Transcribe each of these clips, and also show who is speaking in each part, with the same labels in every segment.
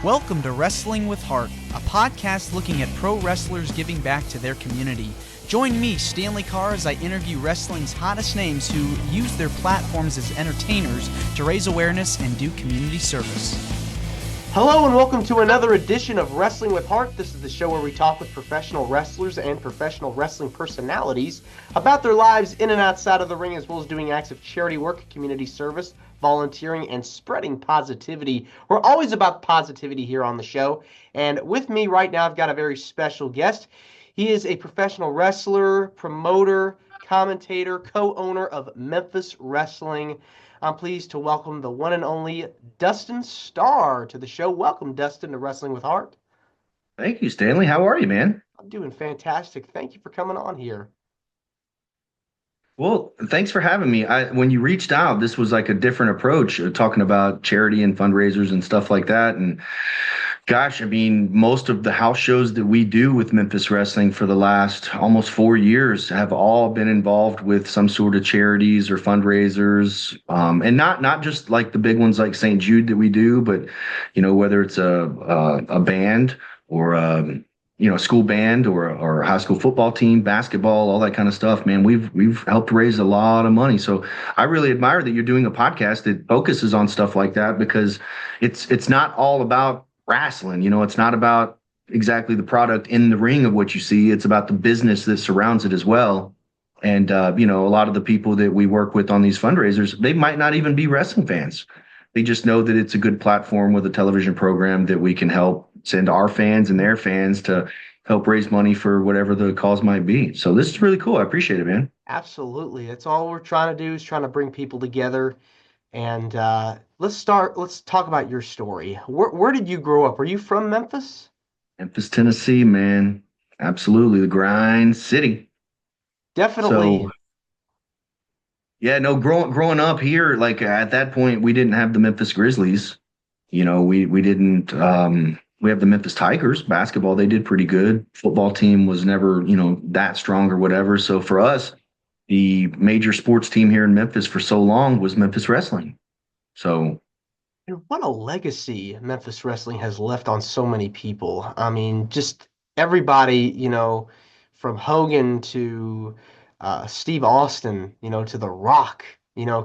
Speaker 1: Welcome to Wrestling with Heart, a podcast looking at pro wrestlers giving back to their community. Join me, Stanley Carr, as I interview wrestling's hottest names who use their platforms as entertainers to raise awareness and do community service. Hello and welcome to another edition of Wrestling with Heart. This is the show where we talk with professional wrestlers and professional wrestling personalities about their lives in and outside of the ring, as well as doing acts of charity work, community service, volunteering, and spreading positivity. We're always about positivity here on the show. And with me right now, I've got a very special guest. He is a professional wrestler, promoter, commentator, co-owner of Memphis Wrestling. I'm pleased to welcome the one and only Dustin Starr to the show. Welcome, Dustin, to Wrestling with Heart.
Speaker 2: Thank you, Stanley. How are you, man?
Speaker 1: I'm doing fantastic. Thank you for coming on here.
Speaker 2: Well, thanks for having me. When you reached out, this was like a different approach, talking about charity and fundraisers and stuff like that. And gosh, I mean, most of the house shows that we do with Memphis Wrestling for the last almost 4 years have all been involved with some sort of charities or fundraisers, and not just like the big ones like St. Jude that we do, but whether it's a band or a school band or a high school football team, basketball, all that kind of stuff, man, we've helped raise a lot of money. So I really admire that you're doing a podcast that focuses on stuff like that, because it's not all about wrestling. It's not about exactly the product in the ring of what you see. It's about the business that surrounds it as well. And, a lot of the people that we work with on these fundraisers, they might not even be wrestling fans. They just know that it's a good platform with a television program that we can help send our fans and their fans to help raise money for whatever the cause might be. So this is really cool. I appreciate it, man.
Speaker 1: Absolutely. That's all we're trying to do, is trying to bring people together. And let's talk about your story. Where did you grow up? Were you from Memphis?
Speaker 2: Memphis, Tennessee, man. Absolutely. The grind city.
Speaker 1: Definitely.
Speaker 2: So, yeah, no, growing up here, like at that point, we didn't have the Memphis Grizzlies. We didn't. We have the Memphis Tigers basketball. They did pretty good. Football team was never, that strong or whatever. So for us, the major sports team here in Memphis for so long was Memphis Wrestling. So,
Speaker 1: and what a legacy Memphis Wrestling has left on so many people. I mean, just everybody, from Hogan to Steve Austin, to The Rock,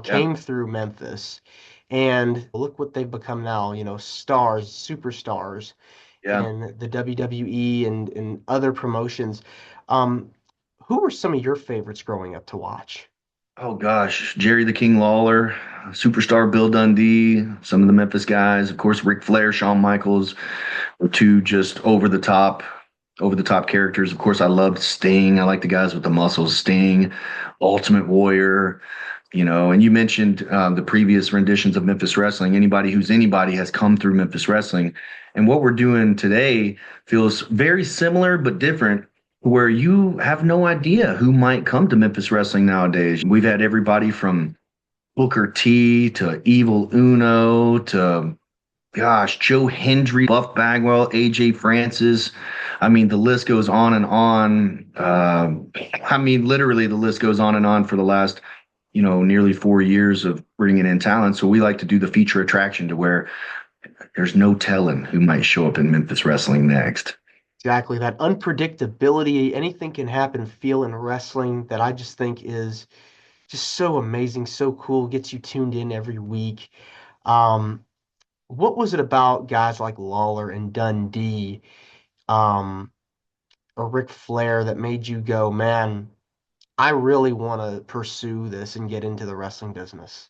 Speaker 1: came through Memphis. And look what they've become now, stars, superstars in the WWE and other promotions. Who were some of your favorites growing up to watch?
Speaker 2: Oh gosh, Jerry the King Lawler, superstar Bill Dundee, some of the Memphis guys, of course, Ric Flair, Shawn Michaels were two just over the top characters. Of course, I loved Sting. I like the guys with the muscles, Sting, Ultimate Warrior, and you mentioned the previous renditions of Memphis Wrestling. Anybody who's anybody has come through Memphis Wrestling. And what we're doing today feels very similar but different, where you have no idea who might come to Memphis Wrestling nowadays. We've had everybody from Booker T to Evil Uno to, Joe Hendry, Buff Bagwell, AJ Francis. I mean, the list goes on and on. Literally the list goes on and on for the last, nearly 4 years of bringing in talent. So we like to do the feature attraction to where there's no telling who might show up in Memphis Wrestling next.
Speaker 1: Exactly. That unpredictability, anything can happen, feel in wrestling, that I just think is just so amazing, so cool, gets you tuned in every week. What was it about guys like Lawler and Dundee, or Ric Flair, that made you go, man, I really want to pursue this and get into the wrestling business?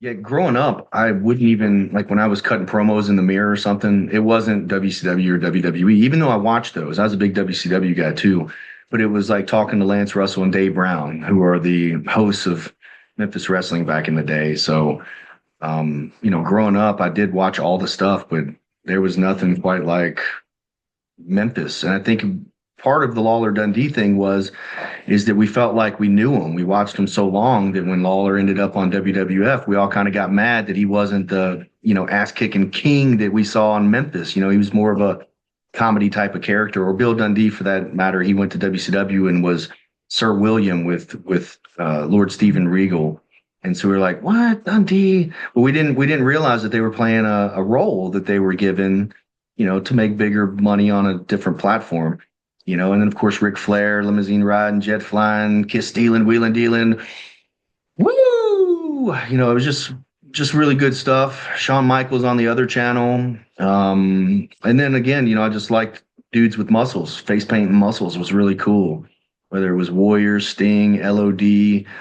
Speaker 2: Yeah, growing up, I wouldn't even, like when I was cutting promos in the mirror or something, it wasn't WCW or WWE, even though I watched those. I was a big WCW guy too. But it was like talking to Lance Russell and Dave Brown, who are the hosts of Memphis Wrestling back in the day. So, growing up, I did watch all the stuff, but there was nothing quite like Memphis. And I think part of the Lawler Dundee thing is that we felt like we knew him. We watched him so long that when Lawler ended up on WWF, we all kind of got mad that he wasn't the, ass kicking king that we saw in Memphis. He was more of a comedy type of character. Or Bill Dundee, for that matter. He went to WCW and was Sir William with Lord Steven Regal. And so we were like, what, Dundee? But we didn't realize that they were playing a role that they were given, to make bigger money on a different platform. And then of course Ric Flair, limousine riding, jet flying, kiss stealing, wheeling dealing. Woo! It was just really good stuff. Shawn Michaels on the other channel. And then again, I just liked dudes with muscles. Face paint and muscles was really cool. Whether it was Warrior, Sting, LOD,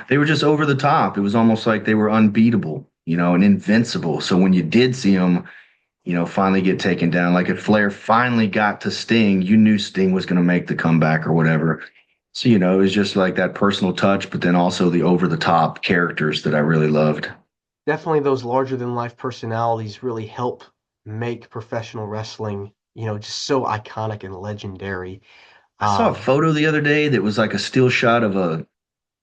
Speaker 2: they were just over the top. It was almost like they were unbeatable, and invincible. So when you did see them, finally get taken down, like if Flair finally got to Sting, you knew Sting was going to make the comeback or whatever. So, it was just like that personal touch, but then also the over the top characters that I really loved.
Speaker 3: Definitely those larger than life personalities really help make professional wrestling, just so iconic and legendary.
Speaker 2: I saw a photo the other day that was like a still shot of a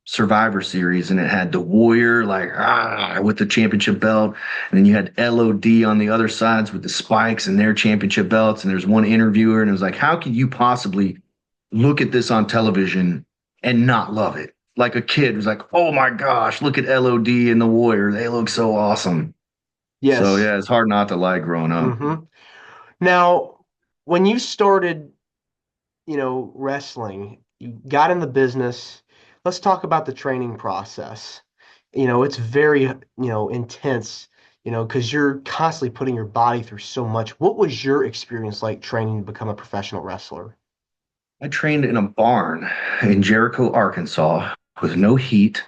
Speaker 2: Survivor Series, and it had the Warrior with the championship belt, and then you had LOD on the other sides with the spikes and their championship belts. And there's one interviewer, and it was like, how could you possibly look at this on television and not love it? Like a kid was like, oh my gosh, look at LOD and the Warrior. They look so awesome.
Speaker 3: Yes.
Speaker 2: So yeah, it's hard not to like growing up.
Speaker 3: Mm-hmm. Now, when you started, wrestling, you got in the business. Let's talk about the training process. It's very, intense, because you're constantly putting your body through so much. What was your experience like training to become a professional wrestler?
Speaker 2: I trained in a barn in Jericho, Arkansas, with no heat,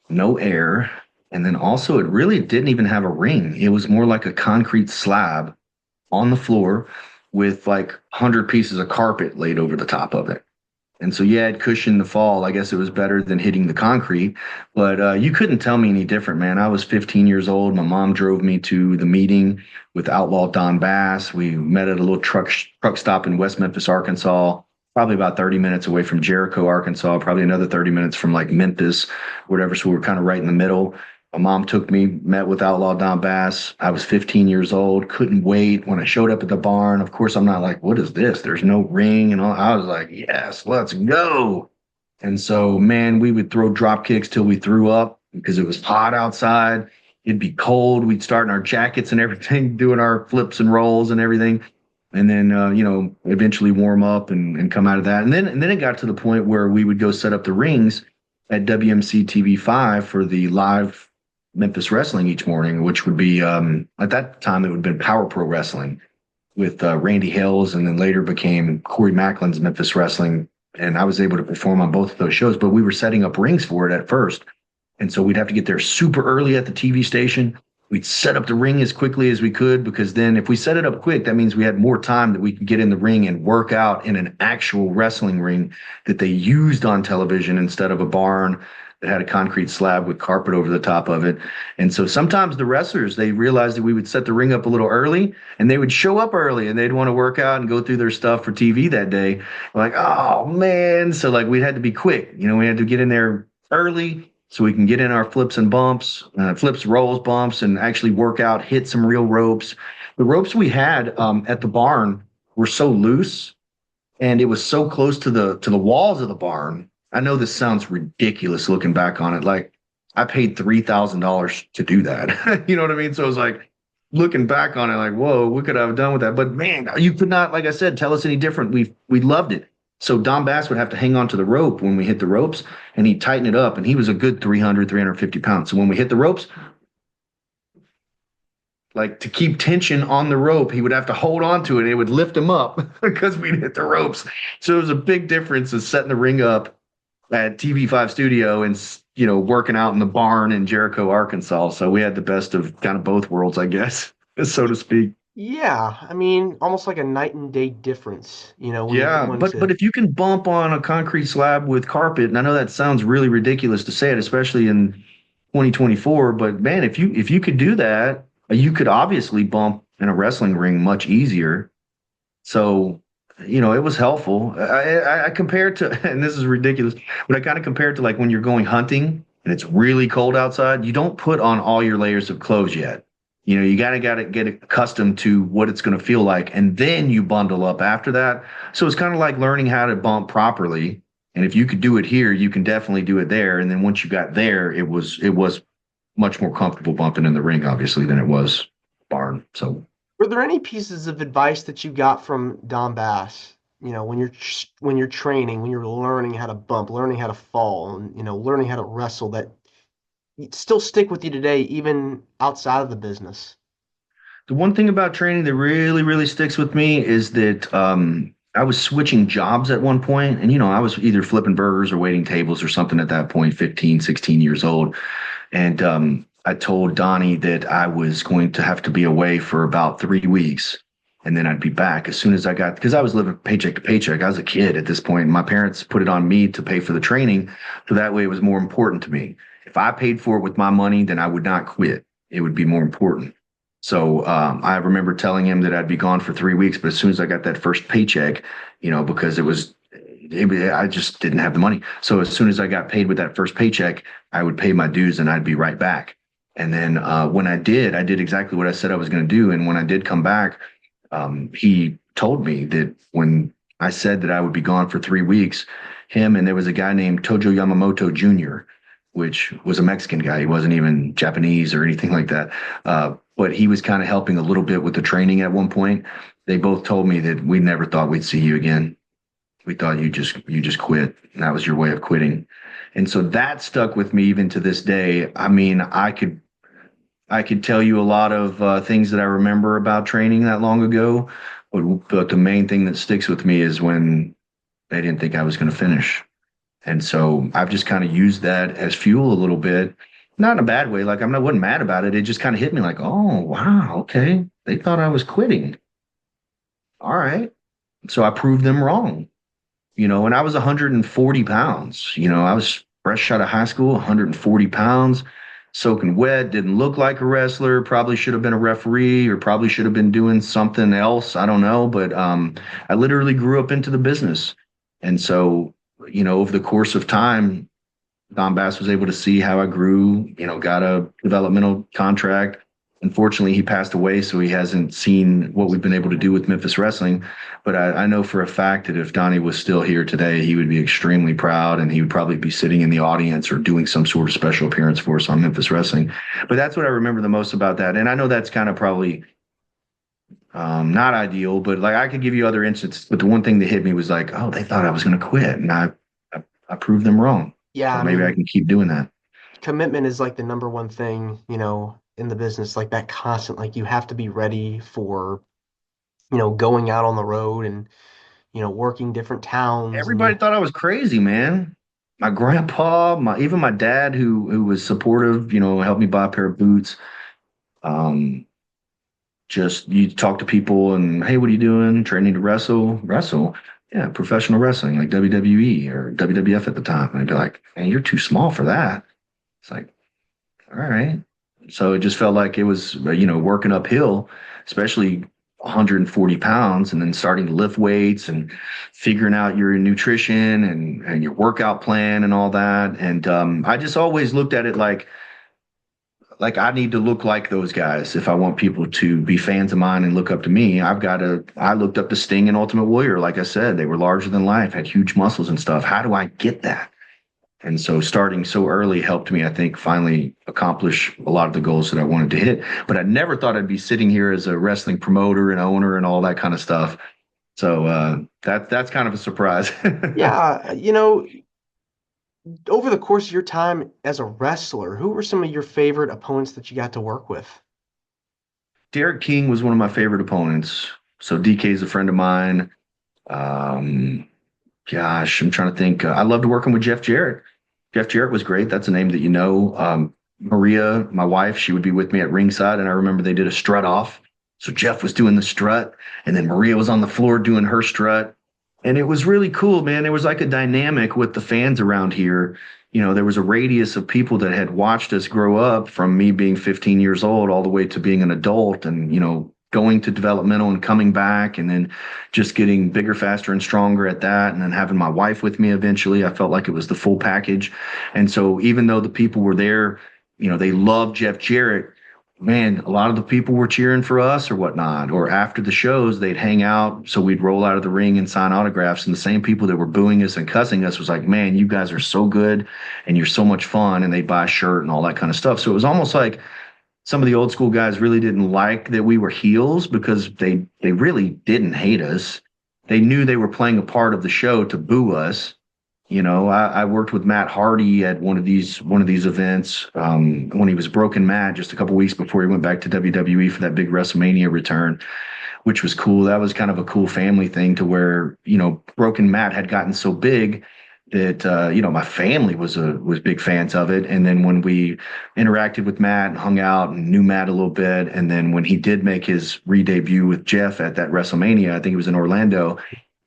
Speaker 2: no air. And then also, it really didn't even have a ring. It was more like a concrete slab on the floor with like 100 pieces of carpet laid over the top of it. And so, yeah, it cushioned the fall. I guess it was better than hitting the concrete, but you couldn't tell me any different, man. I was 15 years old. My mom drove me to the meeting with Outlaw Don Bass. We met at a little truck stop in West Memphis, Arkansas, probably about 30 minutes away from Jericho, Arkansas, probably another 30 minutes from like Memphis, whatever. So we were kind of right in the middle. My mom took me, met with Outlaw Don Bass. I was 15 years old, couldn't wait. When I showed up at the barn, of course, I'm not like, what is this? There's no ring and all. I was like, yes, let's go. And so, man, we would throw drop kicks till we threw up because it was hot outside. It'd be cold. We'd start in our jackets and everything, doing our flips and rolls and everything. And then, eventually warm up and come out of that. And then it got to the point where we would go set up the rings at WMC TV5 for the live Memphis Wrestling each morning, which would be at that time it would have been Power Pro Wrestling with Randy Hills, and then later became Corey Macklin's Memphis Wrestling. And I was able to perform on both of those shows, but we were setting up rings for it at first. And so we'd have to get there super early at the TV station. We'd set up the ring as quickly as we could, because then if we set it up quick, that means we had more time that we could get in the ring and work out in an actual wrestling ring that they used on television instead of a barn that had a concrete slab with carpet over the top of it. And so sometimes the wrestlers, they realized that we would set the ring up a little early, and they would show up early and they'd want to work out and go through their stuff for TV that day. We're like, oh man. So like we had to be quick, we had to get in there early so we can get in our flips and bumps, flips, rolls, bumps, and actually work out, hit some real ropes. The ropes we had at the barn were so loose, and it was so close to the walls of the barn. I know this sounds ridiculous looking back on it. Like I paid $3,000 to do that. You know what I mean? So it was like looking back on it, like, whoa, what could I have done with that? But man, you could not, like I said, tell us any different. We loved it. So Don Bass would have to hang on to the rope when we hit the ropes, and he'd tighten it up. And he was a good 350 pounds. So when we hit the ropes, like to keep tension on the rope, he would have to hold on to it. And it would lift him up because we'd hit the ropes. So it was a big difference of setting the ring up at TV5 Studio and, working out in the barn in Jericho, Arkansas. So we had the best of kind of both worlds, I guess, so to speak.
Speaker 3: Yeah, I mean, almost like a night and day difference,
Speaker 2: but if you can bump on a concrete slab with carpet, and I know that sounds really ridiculous to say it, especially in 2024, but man, if you could do that, you could obviously bump in a wrestling ring much easier. So, it was helpful. I compared to, and this is ridiculous, but I kind of compared to like when you're going hunting and it's really cold outside, you don't put on all your layers of clothes yet. You gotta get accustomed to what it's going to feel like, and then you bundle up after that. So it's kind of like learning how to bump properly. And if you could do it here, you can definitely do it there. And then once you got there, it was much more comfortable bumping in the ring, obviously, than it was barn. So
Speaker 3: Were there any pieces of advice that you got from Don Bass? When you're training, when you're learning how to bump, learning how to fall, and learning how to wrestle that still stick with you today, even outside of the business?
Speaker 2: the one thing about training that really, really sticks with me is that I was switching jobs at one point, and I was either flipping burgers or waiting tables or something at that point, 15, 16 years old. And I told Donnie that I was going to have to be away for about 3 weeks. And then I'd be back as soon as I got, because I was living paycheck to paycheck. I was a kid at this point. My parents put it on me to pay for the training. So that way it was more important to me. If I paid for it with my money, then I would not quit. It would be more important. So I remember telling him that I'd be gone for 3 weeks. But as soon as I got that first paycheck, because I just didn't have the money. So as soon as I got paid with that first paycheck, I would pay my dues and I'd be right back. And then when I did exactly what I said I was going to do. And when I did come back, he told me that when I said that I would be gone for 3 weeks, him and there was a guy named Tojo Yamamoto Jr., which was a Mexican guy. He wasn't even Japanese or anything like that. But he was kind of helping a little bit with the training at one point. They both told me that we never thought we'd see you again. We thought you just quit, and that was your way of quitting. And so that stuck with me even to this day. I mean, I could tell you a lot of things that I remember about training that long ago, but the main thing that sticks with me is when they didn't think I was going to finish. And so I've just kind of used that as fuel a little bit, not in a bad way. Like I wasn't mad about it. It just kind of hit me like, oh, wow, okay. They thought I was quitting. All right. So I proved them wrong. And I was 140 pounds. I was fresh out of high school, 140 pounds, soaking wet, didn't look like a wrestler, probably should have been a referee or probably should have been doing something else. I don't know. But I literally grew up into the business. And so, over the course of time, Don Bass was able to see how I grew, got a developmental contract. Unfortunately, he passed away, so he hasn't seen what we've been able to do with Memphis Wrestling. But I know for a fact that if Donnie was still here today, he would be extremely proud, and he would probably be sitting in the audience or doing some sort of special appearance for us on Memphis Wrestling. But that's what I remember the most about that. And I know that's kind of probably not ideal, but like I could give you other instances. But the one thing that hit me was like, oh, they thought I was going to quit, and I proved them wrong.
Speaker 3: Yeah,
Speaker 2: So maybe I can keep doing that.
Speaker 3: commitment is like the number one thing, in the business, like that constant, like you have to be ready for, going out on the road and, working different towns and
Speaker 2: Everybody thought I was crazy, man. My grandpa, even my dad, who was supportive, helped me buy a pair of boots. Um, just you talk to people and hey, what are you doing? Training to wrestle. Yeah, professional wrestling like WWE or WWF at the time. And I'd be like, man, you're too small for that. It's like, all right. So it just felt like it was, working uphill, especially 140 pounds, and then starting to lift weights and figuring out your nutrition and your workout plan and all that. And I just always looked at it like I need to look like those guys if I want people to be fans of mine and look up to me. I looked up to Sting and Ultimate Warrior. Like I said, they were larger than life, had huge muscles and stuff. How do I get that? And so starting so early helped me, I think, finally accomplish a lot of the goals that I wanted to hit. But I never thought I'd be sitting here as a wrestling promoter and owner and all that kind of stuff. So that's kind of a surprise.
Speaker 3: yeah, over the course of your time as a wrestler, who were some of your favorite opponents that you got to work with?
Speaker 2: Derek King was one of my favorite opponents. So DK is a friend of mine. Gosh, I'm trying to think. I loved working with Jeff Jarrett. Jeff Jarrett was great. That's a name that you know. Maria, my wife, she would be with me at ringside, and I remember they did a strut off. So Jeff was doing the strut, and then Maria was on the floor doing her strut. And it was really cool, man. There was like a dynamic with the fans around here. There was a radius of people that had watched us grow up from me being 15 years old all the way to being an adult and, going to developmental and coming back and then just getting bigger, faster, and stronger at that. And then having my wife with me eventually, I felt like it was the full package. And so even though the people were there, they loved Jeff Jarrett, man, a lot of the people were cheering for us or whatnot. Or after the shows, they'd hang out. So we'd roll out of the ring and sign autographs. And the same people that were booing us and cussing us was like, man, you guys are so good and you're so much fun. And they'd buy a shirt and all that kind of stuff. So it was almost like some of the old school guys really didn't like that we were heels because they really didn't hate us. They knew they were playing a part of the show to boo us. You know, I worked with Matt Hardy at one of these events when he was Broken Matt just a couple weeks before he went back to WWE for that big WrestleMania return, which was cool. That was kind of a cool family thing to where, Broken Matt had gotten so big that my family was big fans of it. And then when we interacted with Matt and hung out and knew Matt a little bit, and then when he did make his re-debut with Jeff at that WrestleMania, I think it was in Orlando,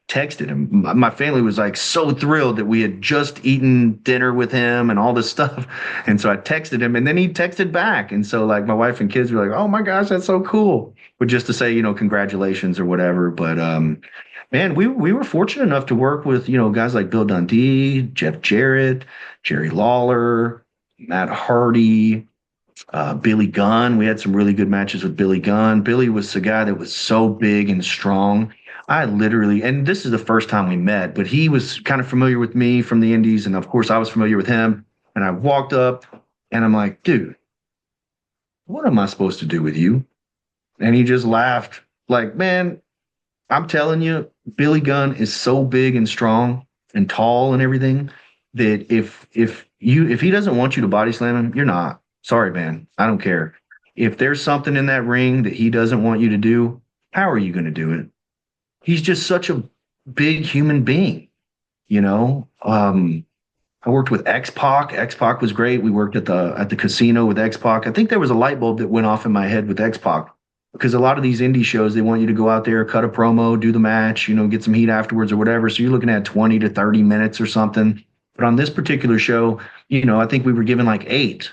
Speaker 2: texted him. My family was like so thrilled that we had just eaten dinner with him and all this stuff. And so I texted him and then he texted back. And so like my wife and kids were like, oh my gosh, that's so cool. But just to say, congratulations or whatever. But man, we were fortunate enough to work with, guys like Bill Dundee, Jeff Jarrett, Jerry Lawler, Matt Hardy, Billy Gunn. We had some really good matches with Billy Gunn. Billy was the guy that was so big and strong. I literally, and this is the first time we met, but he was kind of familiar with me from the Indies. And of course, I was familiar with him. And I walked up and I'm like, dude, what am I supposed to do with you? And he just laughed like, man, I'm telling you, Billy Gunn is so big and strong and tall and everything that if he doesn't want you to body slam him, you're not. Sorry, man. I don't care. If there's something in that ring that he doesn't want you to do, how are you going to do it? He's just such a big human being, I worked with X-Pac. X-Pac was great. We worked at the casino with X-Pac. I think there was a light bulb that went off in my head with X-Pac because a lot of these indie shows, they want you to go out there, cut a promo, do the match, get some heat afterwards or whatever. So you're looking at 20 to 30 minutes or something. But on this particular show, I think we were given like eight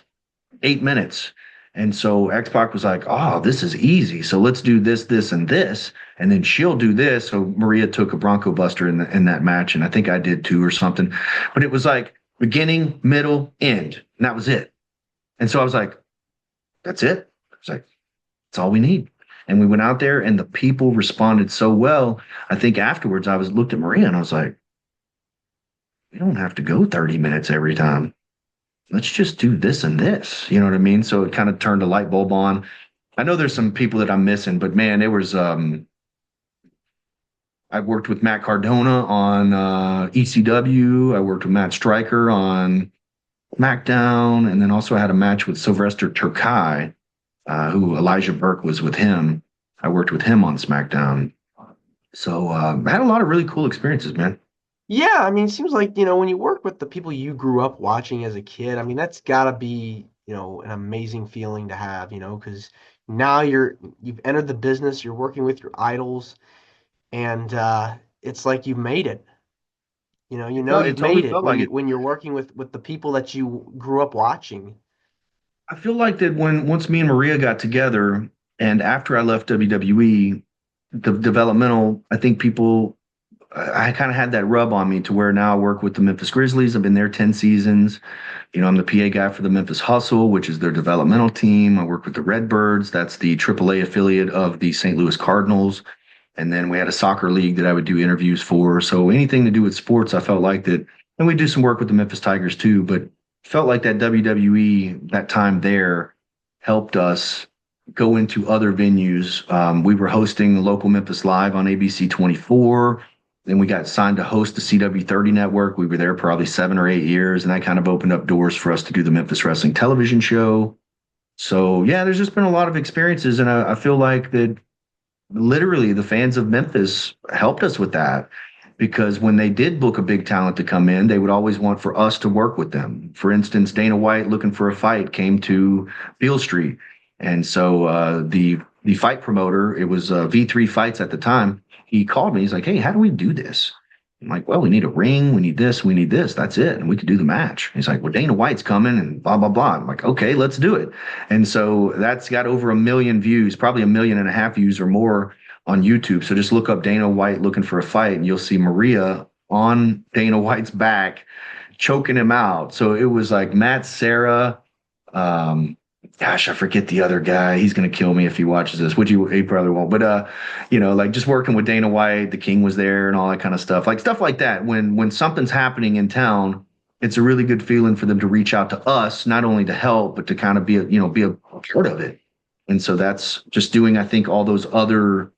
Speaker 2: minutes. And so X-Pac was like, oh, this is easy. So let's do this, this, and this. And then she'll do this. So Maria took a Bronco Buster in that match. And I think I did too or something. But it was like beginning, middle, end. And that was it. And so I was like, that's it. I was like, that's all we need. And we went out there and the people responded so well. I think afterwards I looked at Maria and I was like, we don't have to go 30 minutes every time. Let's just do this and this. You know what I mean? So it kind of turned a light bulb on. I know there's some people that I'm missing, but man, it was, I worked with Matt Cardona on ECW. I worked with Matt Stryker on SmackDown. And then also I had a match with Sylvester Terkay, who Elijah Burke was with him. I worked with him on SmackDown. So I had a lot of really cool experiences, man.
Speaker 3: Yeah, I mean, it seems like, when you work with the people you grew up watching as a kid, I mean, that's gotta be, an amazing feeling to have, because now you've entered the business, you're working with your idols, and it's like you've made it.
Speaker 2: No, it
Speaker 3: You've made
Speaker 2: totally
Speaker 3: it
Speaker 2: felt like it.
Speaker 3: when you're working with the people that you grew up watching.
Speaker 2: I feel like that once me and Maria got together and after I left WWE, the developmental, I think I kind of had that rub on me to where now I work with the Memphis Grizzlies. I've been there 10 seasons. I'm the PA guy for the Memphis Hustle, which is their developmental team. I work with the Redbirds. That's the AAA affiliate of the St. Louis Cardinals. And then we had a soccer league that I would do interviews for. So anything to do with sports, I felt like that. And we do some work with the Memphis Tigers too, but felt like that WWE, that time there helped us go into other venues. We were hosting local Memphis Live on ABC 24. Then we got signed to host the CW30 network. We were there probably 7 or 8 years, and that kind of opened up doors for us to do the Memphis Wrestling television show. So, yeah, there's just been a lot of experiences, and I feel like that literally the fans of Memphis helped us with that because when they did book a big talent to come in, they would always want for us to work with them. For instance, Dana White looking for a fight came to Beale Street. And so the fight promoter, it was V3 Fights at the time, he called me. He's like, hey, how do we do this? I'm like, well, we need a ring. We need this. We need this. That's it. And we could do the match. He's like, well, Dana White's coming and blah, blah, blah. I'm like, okay, let's do it. And so that's got over 1 million views, probably 1.5 million views or more on YouTube. So just look up Dana White looking for a fight and you'll see Maria on Dana White's back choking him out. So it was like Matt Serra, gosh, I forget the other guy. He's gonna kill me if he watches this, which he probably won't. But like just working with Dana White, the King was there and all that kind of stuff. Like stuff like that. When something's happening in town, it's a really good feeling for them to reach out to us, not only to help, but to kind of be a part of it. And so that's just doing, I think, all those other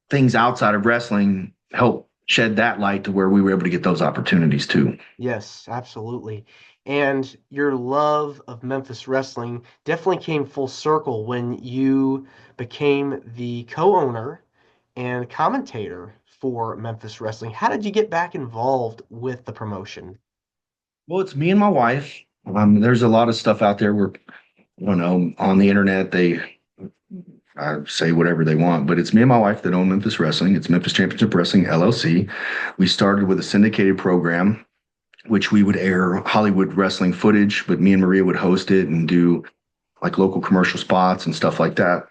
Speaker 2: things outside of wrestling help shed that light to where we were able to get those opportunities too.
Speaker 3: Yes, absolutely. And your love of Memphis wrestling definitely came full circle when you became the co-owner and commentator for Memphis Wrestling. How did you get back involved with the promotion?
Speaker 2: Well, it's me and my wife. There's a lot of stuff out there where, I don't know, on the internet, they say whatever they want, but it's me and my wife that own Memphis Wrestling. It's Memphis Championship Wrestling LLC. We started with a syndicated program, which we would air Hollywood wrestling footage, but me and Maria would host it and do like local commercial spots and stuff like that.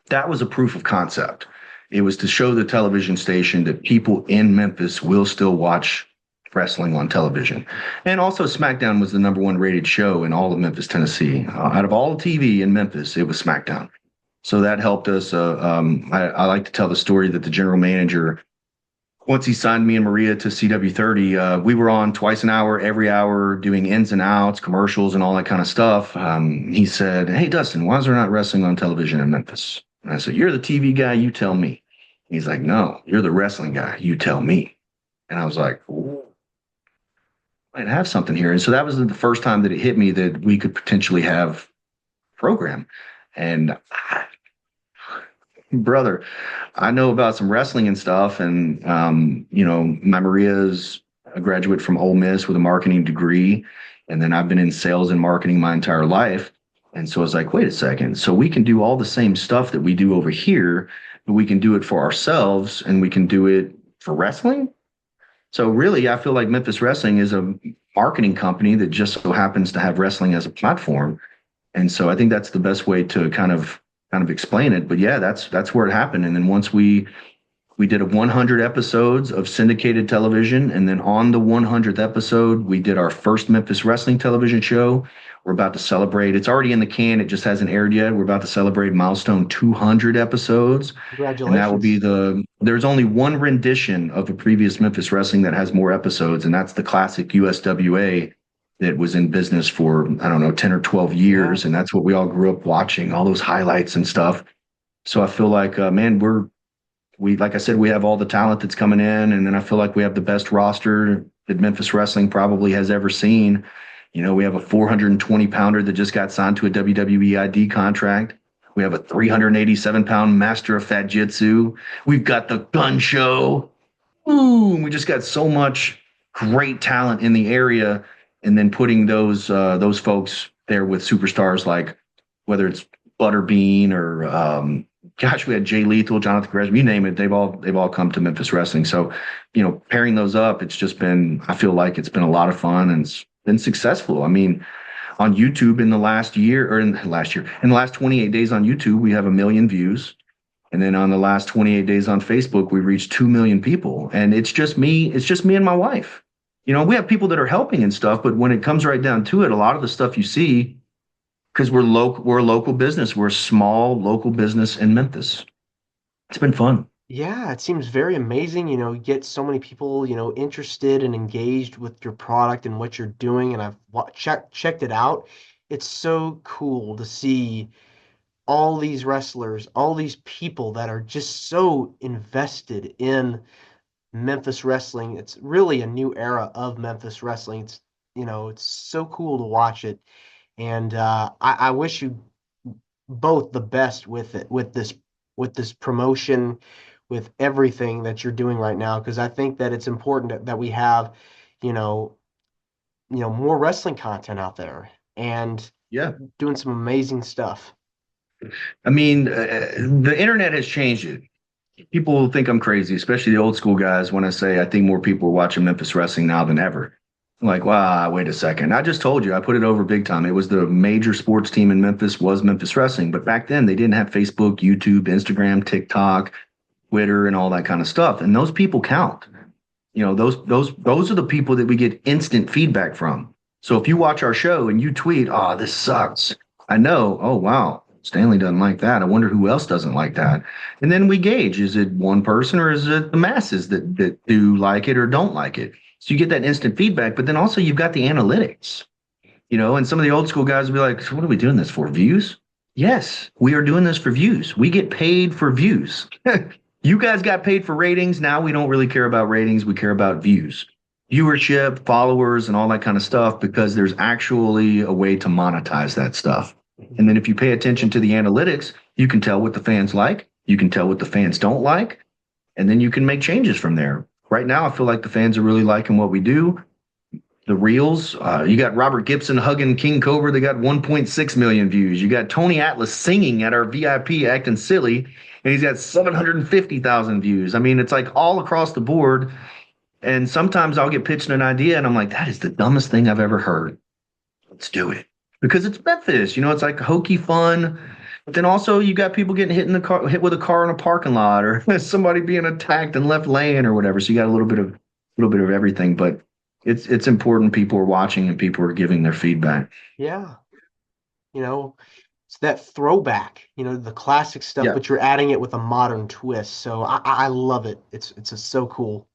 Speaker 2: That was a proof of concept. It was to show the television station that people in Memphis will still watch wrestling on television. And also SmackDown was the number one rated show in all of Memphis, Tennessee. Out of all TV in Memphis, it was SmackDown. So that helped us. I like to tell the story that the general manager, once he signed me and Maria to CW30, we were on twice an hour, every hour, doing ins and outs, commercials, and all that kind of stuff. He said, "Hey, Dustin, why is there not wrestling on television in Memphis?" And I said, "You're the TV guy, you tell me." He's like, "No, you're the wrestling guy, you tell me." And I was like, "Ooh, I might have something here." And so that was the first time that it hit me that we could potentially have a program. And brother, I know about some wrestling and stuff, and my Maria's a graduate from Ole Miss with a marketing degree, and then I've been in sales and marketing my entire life. And so I was like, wait a second, so we can do all the same stuff that we do over here, but we can do it for ourselves, and we can do it for wrestling. So really, I feel like Memphis Wrestling is a marketing company that just so happens to have wrestling as a platform. And so I think that's the best way to kind of explain it. But yeah, that's where it happened. And then once we did a 100 episodes of syndicated television, and then on the 100th episode, we did our first Memphis Wrestling television show. We're about to celebrate. It's already in the can. It just hasn't aired yet. We're about to celebrate milestone 200 episodes.
Speaker 3: Congratulations.
Speaker 2: And that will be there's only one rendition of a previous Memphis Wrestling that has more episodes, and that's the classic USWA that was in business for, I don't know, 10 or 12 years.
Speaker 3: Yeah.
Speaker 2: And that's what we all grew up watching, all those highlights and stuff. So I feel like, man, like I said, we have all the talent that's coming in. And then I feel like we have the best roster that Memphis Wrestling probably has ever seen. We have a 420 pounder that just got signed to a WWE ID contract. We have a 387 pound master of Fat Jitsu. We've got the gun show. Ooh, we just got so much great talent in the area. And then putting those folks there with superstars like whether it's Butterbean or we had Jay Lethal, Jonathan Gresham, you name it, they've all come to Memphis Wrestling. So, pairing those up, I feel like it's been a lot of fun and it's been successful. I mean, on YouTube in the last 28 days on YouTube, we have 1 million views. And then on the last 28 days on Facebook, we reached 2 million people. And it's just me and my wife. We have people that are helping and stuff, but when it comes right down to it, a lot of the stuff you see, because we're a local business, we're a small local business in Memphis. It's been fun.
Speaker 3: Yeah, it seems very amazing. You get so many people, interested and engaged with your product and what you're doing. And I've checked it out. It's so cool to see all these wrestlers, all these people that are just so invested in Memphis Wrestling. It's really a new era of Memphis Wrestling. It's so cool to watch it. And I wish you both the best with it, with this promotion, with everything that you're doing right now, because I think that it's important that we have, you know, more wrestling content out there and
Speaker 2: Yeah.
Speaker 3: doing some amazing stuff.
Speaker 2: I mean, the internet has changed it. People think I'm crazy, especially the old school guys, when I say I think more people are watching Memphis Wrestling now than ever. I'm like, wow, wait a second. I just told you, I put it over big time. It was the major sports team in Memphis was Memphis Wrestling. But back then they didn't have Facebook, YouTube, Instagram, TikTok, Twitter, and all that kind of stuff. And those people count. Those are the people that we get instant feedback from. So if you watch our show and you tweet, "Oh, this sucks," I know, oh, wow, Stanley doesn't like that. I wonder who else doesn't like that. And then we gauge, is it one person or is it the masses that do like it or don't like it? So you get that instant feedback, but then also you've got the analytics, and some of the old school guys will be like, so what are we doing this for? Views? Yes, we are doing this for views. We get paid for views. You guys got paid for ratings. Now we don't really care about ratings. We care about views, viewership, followers, and all that kind of stuff because there's actually a way to monetize that stuff. And then if you pay attention to the analytics, you can tell what the fans like. You can tell what the fans don't like. And then you can make changes from there. Right now, I feel like the fans are really liking what we do. The reels, you got Robert Gibson hugging King Cobra. They got 1.6 million views. You got Tony Atlas singing at our VIP acting silly, and he's got 750,000 views. I mean, it's like all across the board. And sometimes I'll get pitched an idea, and I'm like, that is the dumbest thing I've ever heard. Let's do it. Because it's Memphis, it's like hokey fun. But then also you got people getting hit with a car in a parking lot, or somebody being attacked and left laying or whatever. So you got a little bit of everything. But it's important people are watching and people are giving their feedback.
Speaker 3: Yeah. It's that throwback, the classic stuff,
Speaker 2: Yeah.
Speaker 3: but you're adding it with a modern twist. So I love it. It's just so cool.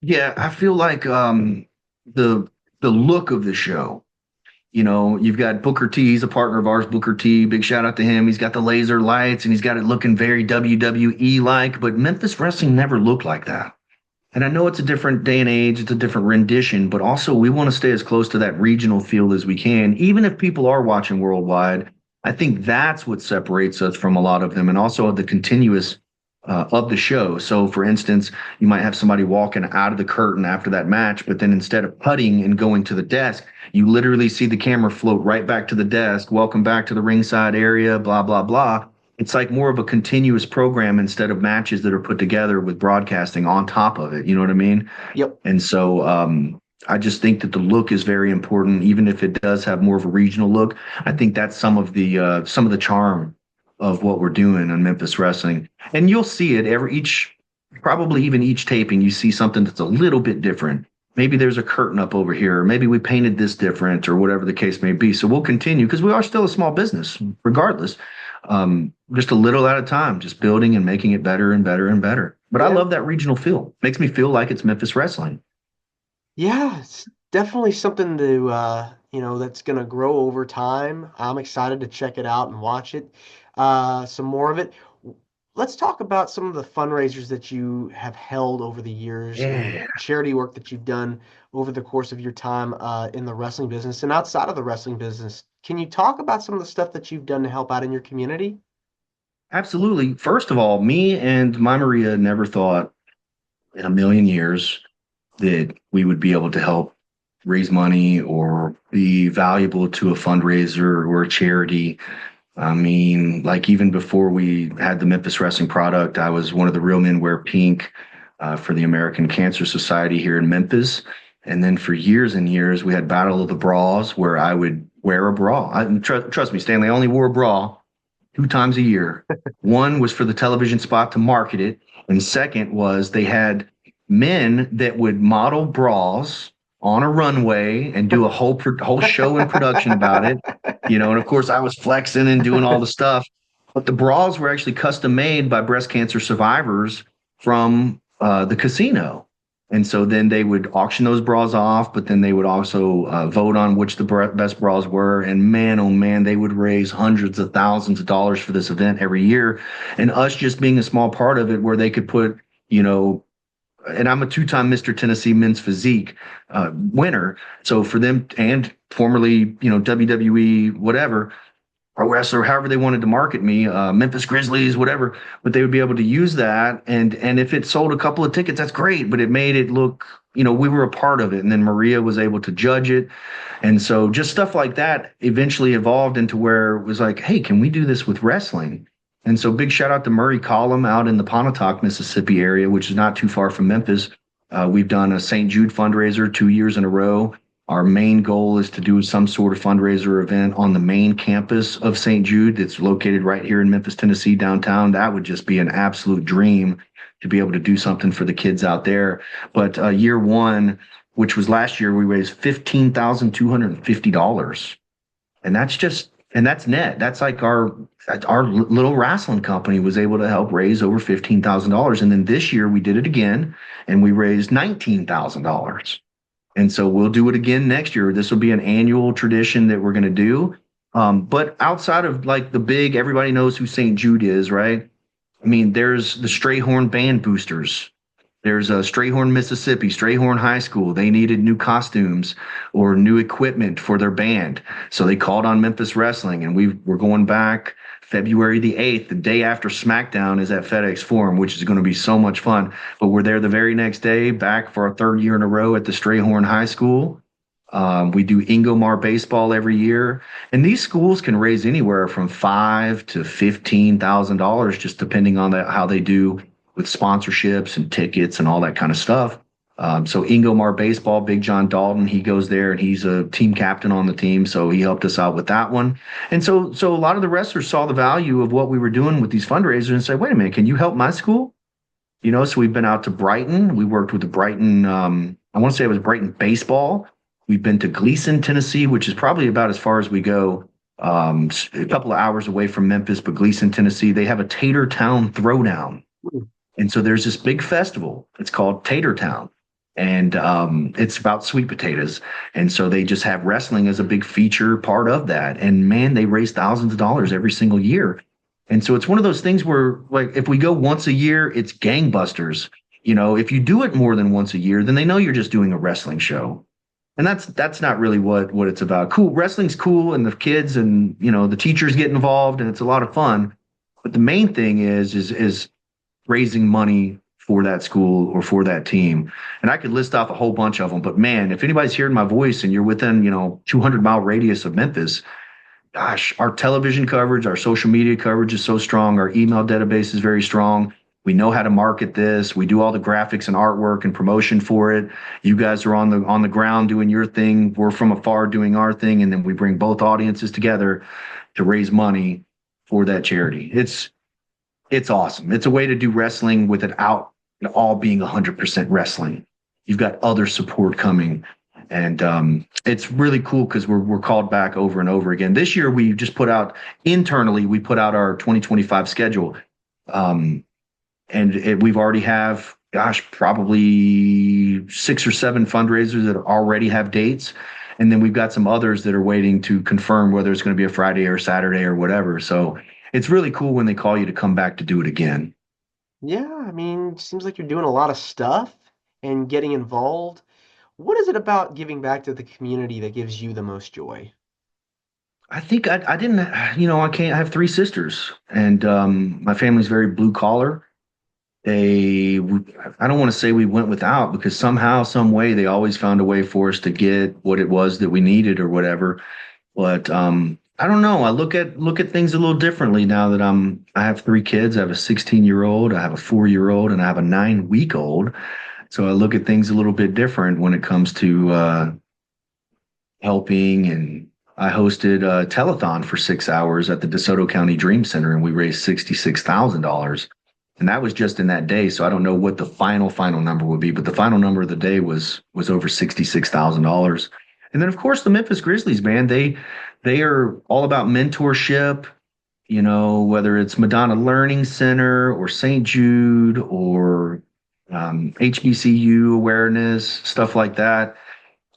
Speaker 2: Yeah, I feel like the look of the show. You've got Booker T. He's a partner of ours, Booker T. Big shout out to him. He's got the laser lights and he's got it looking very WWE like, but Memphis Wrestling never looked like that. And I know it's a different day and age, it's a different rendition, but also we want to stay as close to that regional feel as we can, even if people are watching worldwide. I think that's what separates us from a lot of them, and also the continuous of the show. So, for instance, you might have somebody walking out of the curtain after that match, but then instead of putting and going to the desk, you literally see the camera float right back to the desk. Welcome back to the ringside area, blah, blah, blah. It's like more of a continuous program instead of matches that are put together with broadcasting on top of it. You know what I mean?
Speaker 3: Yep.
Speaker 2: And so I just think that the look is very important, even if it does have more of a regional look. I think that's some of the charm of what we're doing on Memphis Wrestling. And you'll see it probably even each taping, you see something that's a little bit different. Maybe there's a curtain up over here, or maybe we painted this different, or whatever the case may be. So we'll continue because we are still a small business, regardless. Just a little at a time, just building and making it better and better and better. But I love that regional feel. Makes me feel like it's Memphis Wrestling.
Speaker 3: Yeah, it's definitely something to that's gonna grow over time. I'm excited to check it out and watch it. Some more of it. Let's talk about some of the fundraisers that you have held over the years and
Speaker 2: Yeah.
Speaker 3: charity work that you've done over the course of your time in the wrestling business and outside of the wrestling business. Can you talk about some of the stuff that you've done to help out in your community?
Speaker 2: Absolutely. First of all, me and my Maria never thought in a million years that we would be able to help raise money or be valuable to a fundraiser or a charity. I mean, like even before we had the Memphis Wrestling product, I was one of the Real Men Wear Pink for the American Cancer Society here in Memphis. And then for years and years, we had Battle of the Bras where I would wear a bra. Trust me, Stanley, I only wore a bra 2 times a year. One was for the television spot to market it. And second was they had men that would model bras on a runway and do a whole show in production about it. And of course I was flexing and doing all the stuff. But the bras were actually custom made by breast cancer survivors from the casino. And so then they would auction those bras off, but then they would also vote on which the best bras were. And man, oh man, they would raise hundreds of thousands of dollars for this event every year. And us just being a small part of it where they could put, and I'm a 2-time Mr. Tennessee men's physique winner. So for them, and formerly, WWE, whatever, or wrestler, however they wanted to market me, Memphis Grizzlies, whatever, but they would be able to use that. And if it sold a couple of tickets, that's great, but it made it look, we were a part of it. And then Maria was able to judge it. And so just stuff like that eventually evolved into where it was like, hey, can we do this with wrestling? And so big shout out to Murray Collum out in the Pontotoc, Mississippi area, which is not too far from Memphis. We've done a St. Jude fundraiser 2 years in a row. Our main goal is to do some sort of fundraiser event on the main campus of St. Jude that's located right here in Memphis, Tennessee, downtown. That would just be an absolute dream to be able to do something for the kids out there. But year one, which was last year, we raised $15,250. And that's just And that's net. That's like our little wrestling company was able to help raise over $15,000. And then this year we did it again and we raised $19,000. And so we'll do it again next year. This will be an annual tradition that we're going to do. But outside of like the big, everybody knows who St. Jude is, right? I mean, there's the Strayhorn Band Boosters. There's a Strayhorn, Mississippi, Strayhorn High School. They needed new costumes or new equipment for their band. So they called on Memphis Wrestling, and we're going back February the 8th, the day after SmackDown is at FedEx Forum, which is going to be so much fun. But we're there the very next day, back for our third year in a row at the Strayhorn High School. We do Ingomar baseball every year, and these schools can raise anywhere from $5,000 to $15,000, just depending on how they do with sponsorships and tickets and all that kind of stuff. So Ingomar baseball, Big John Dalton, he goes there and he's a team captain on the team, so he helped us out with that one. And so a lot of the wrestlers saw the value of what we were doing with these fundraisers and said, "Wait a minute, can you help my school?" So we've been out to Brighton. We worked with the Brighton. I want to say it was Brighton baseball. We've been to Gleason, Tennessee, which is probably about as far as we go. A couple of hours away from Memphis, but Gleason, Tennessee, they have a Tater Town Throwdown. And so there's this big festival. It's called Tater Town. And it's about sweet potatoes. And so they just have wrestling as a big feature part of that. And man, they raise thousands of dollars every single year. And so it's one of those things where, like, if we go once a year, it's gangbusters. If you do it more than once a year, then they know you're just doing a wrestling show. And that's not really what it's about. Cool. Wrestling's cool, and the kids and, the teachers get involved, and it's a lot of fun. But the main thing is raising money for that school or for that team. And I could list off a whole bunch of them, but man, if anybody's hearing my voice and you're within, 200-mile radius of Memphis, gosh, our television coverage, our social media coverage is so strong. Our email database is very strong. We know how to market this. We do all the graphics and artwork and promotion for it. You guys are on the ground doing your thing. We're from afar doing our thing. And then we bring both audiences together to raise money for that charity. It's awesome. It's a way to do wrestling without all being 100% wrestling. You've got other support coming, and it's really cool because we're called back over and over again. This year, we just put out internally. We put out our 2025 schedule, and we've already have, gosh, probably 6 or 7 fundraisers that already have dates, and then we've got some others that are waiting to confirm whether it's going to be a Friday or Saturday or whatever. So it's really cool when they call you to come back to do it again.
Speaker 3: Yeah, I mean, seems like you're doing a lot of stuff and getting involved. What is it about giving back to the community that gives you the most joy?
Speaker 2: I think I didn't, I can't. I have 3 sisters, and my family's very blue collar. I don't want to say we went without, because somehow, some way, they always found a way for us to get what it was that we needed or whatever. But I don't know. I look at things a little differently now that I have 3 kids. I have a 16-year-old, I have a 4-year-old, and I have a 9-week-old. So I look at things a little bit different when it comes to helping. And I hosted a telethon for 6 hours at the DeSoto County Dream Center, and we raised $66,000. And that was just in that day. So I don't know what the final number would be, but the final number of the day was over $66,000. And then, of course, the Memphis Grizzlies, man, they are all about mentorship, whether it's Madonna Learning Center or St. Jude or HBCU awareness, stuff like that.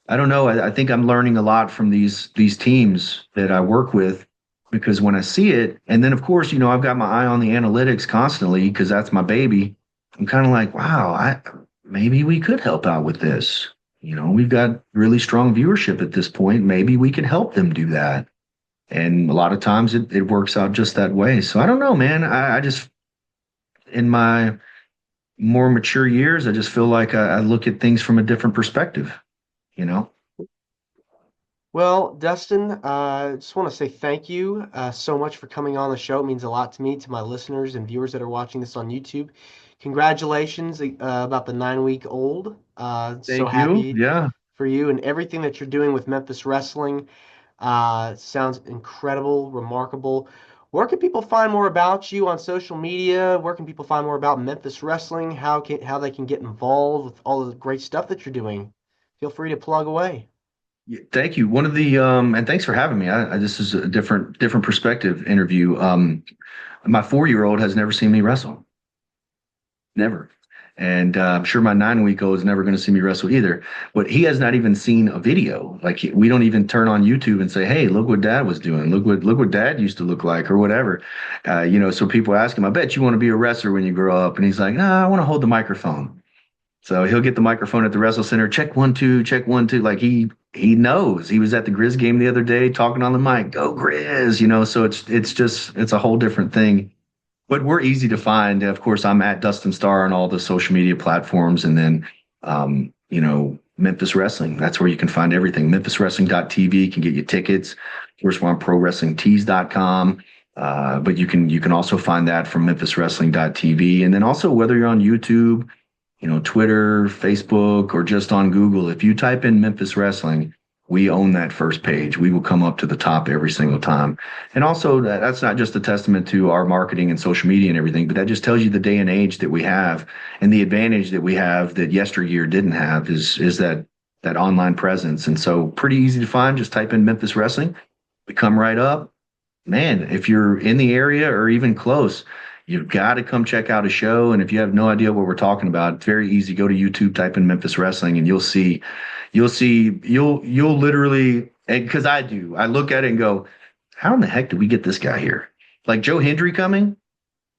Speaker 2: I don't know. I think I'm learning a lot from these teams that I work with, because when I see it, and then, of course, I've got my eye on the analytics constantly because that's my baby. I'm kind of like, wow, maybe we could help out with this. We've got really strong viewership at this point. Maybe we can help them do that. And a lot of times it works out just that way. So I don't know, man. I just, in my more mature years, I just feel like I look at things from a different perspective.
Speaker 3: Well, Dustin, I just want to say thank you so much for coming on the show. It means a lot to me, to my listeners and viewers that are watching this on YouTube. Congratulations about the 9-week-old. So
Speaker 2: Thank you.
Speaker 3: happy
Speaker 2: Yeah.
Speaker 3: for you and everything that you're doing with Memphis Wrestling. Sounds incredible, remarkable. Where can people find more about you on social media? Where can people find more about Memphis Wrestling? How they can get involved with all the great stuff that you're doing? Feel free to plug away.
Speaker 2: Yeah, thank you. One of the and thanks for having me. This is a different perspective interview. My 4-year-old has never seen me wrestle, never, and I'm sure my 9-week-old is never going to see me wrestle either. But he has not even seen a video. Like we don't even turn on YouTube and say, "Hey, look what Dad was doing. Look what Dad used to look like," or whatever. So people ask him, "I bet you want to be a wrestler when you grow up," and he's like, "Nah, I want to hold the microphone." So he'll get the microphone at the Wrestle Center, check 1 2, check 1 2. Like he knows. He was at the Grizz game the other day talking on the mic, "Go Grizz," So it's a whole different thing. But we're easy to find. Of course, I'm at Dustin Starr on all the social media platforms, and then Memphis Wrestling. That's where you can find everything. MemphisWrestling.tv can get you tickets. Of course, we're on ProWrestlingTees.com. But you can also find that from MemphisWrestling.tv, and then also whether you're on YouTube, Twitter, Facebook, or just on Google, if you type in Memphis Wrestling, we own that first page. We will come up to the top every single time. And also, that's not just a testament to our marketing and social media and everything, but that just tells you the day and age that we have, and the advantage that we have that yesteryear didn't have is that online presence. And so pretty easy to find. Just type in Memphis Wrestling. We come right up. Man, if you're in the area or even close, you've got to come check out a show. And if you have no idea what we're talking about, it's very easy. Go to YouTube, type in Memphis Wrestling, and you'll literally, because I do, I look at it and go, how in the heck did we get this guy here? Like Joe Hendry coming?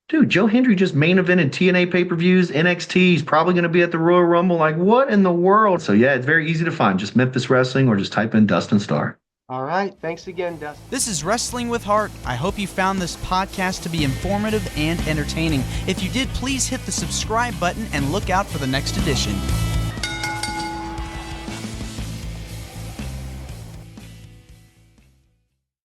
Speaker 2: Dude, Joe Hendry just main evented TNA pay-per-views, NXT. He's probably going to be at the Royal Rumble. Like, what in the world? So yeah, it's very easy to find. Just Memphis Wrestling, or just type in Dustin Starr.
Speaker 3: All right. Thanks again, Dustin.
Speaker 1: This is Wrestling with Heart. I hope you found this podcast to be informative and entertaining. If you did, please hit the subscribe button and look out for the next edition.